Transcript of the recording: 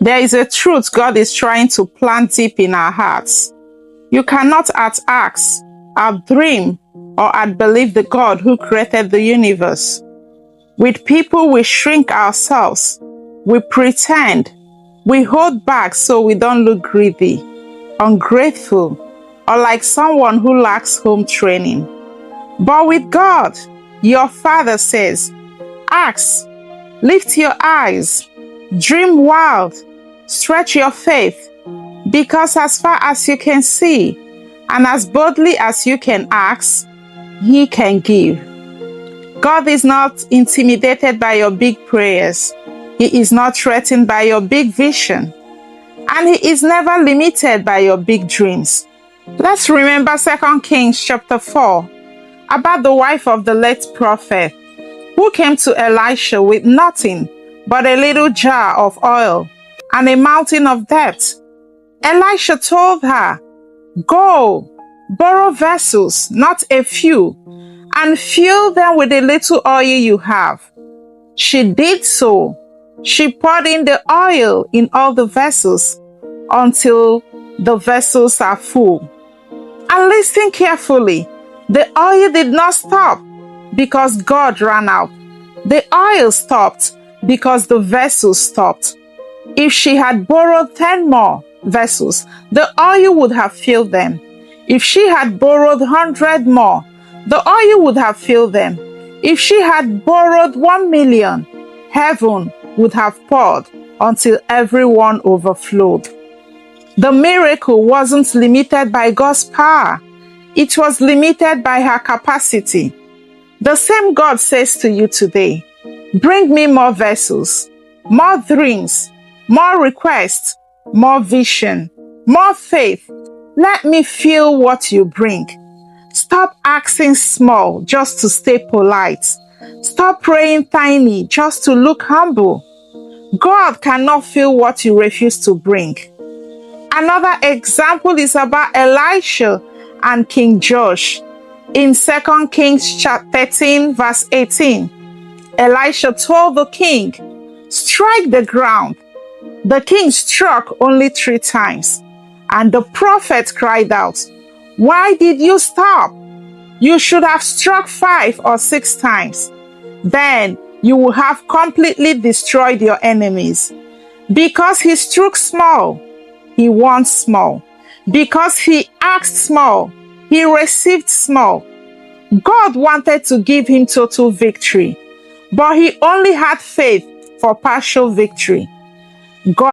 There is a truth God is trying to plant deep in our hearts. You cannot out-ask, out-dream, or out-believe the God who created the universe. With people, we shrink ourselves, we pretend, we hold back so we don't look greedy, ungrateful, or like someone who lacks home training. But with God, your Father says, ask, lift your eyes, dream wild, stretch your faith, because as far as you can see, and as boldly as you can ask, He can give. God is not intimidated by your big prayers. He is not threatened by your big vision. And He is never limited by your big dreams. Let's remember 2 Kings chapter 4 about the wife of the late prophet who came to Elisha with nothing but a little jar of oil and a mountain of debt. Elisha told her, go, borrow vessels, not a few, and fill them with the little oil you have. She did so. She poured in the oil in all the vessels until the vessels are full. And listen carefully. The oil did not stop because God ran out. The oil stopped because the vessels stopped. If she had borrowed 10 more vessels, the oil would have filled them. If she had borrowed 100 more, the oil would have filled them. If she had borrowed 1 million, heaven would have poured until everyone overflowed. The miracle wasn't limited by God's power. It was limited by her capacity. The same God says to you today, bring me more vessels, more dreams, more requests, more vision, more faith. Let me feel what you bring. Stop asking small just to stay polite. Stop praying tiny just to look humble. God cannot feel what you refuse to bring. Another example is about Elisha and King Joash. In 2 Kings chapter 13 verse 18, Elisha told the king, strike the ground. The king struck only 3 times, and the prophet cried out, why did you stop? You should have struck 5 or 6 times. Then you will have completely destroyed your enemies. Because he struck small, he won small. Because he asked small, he received small. God wanted to give him total victory, but he only had faith for partial victory. God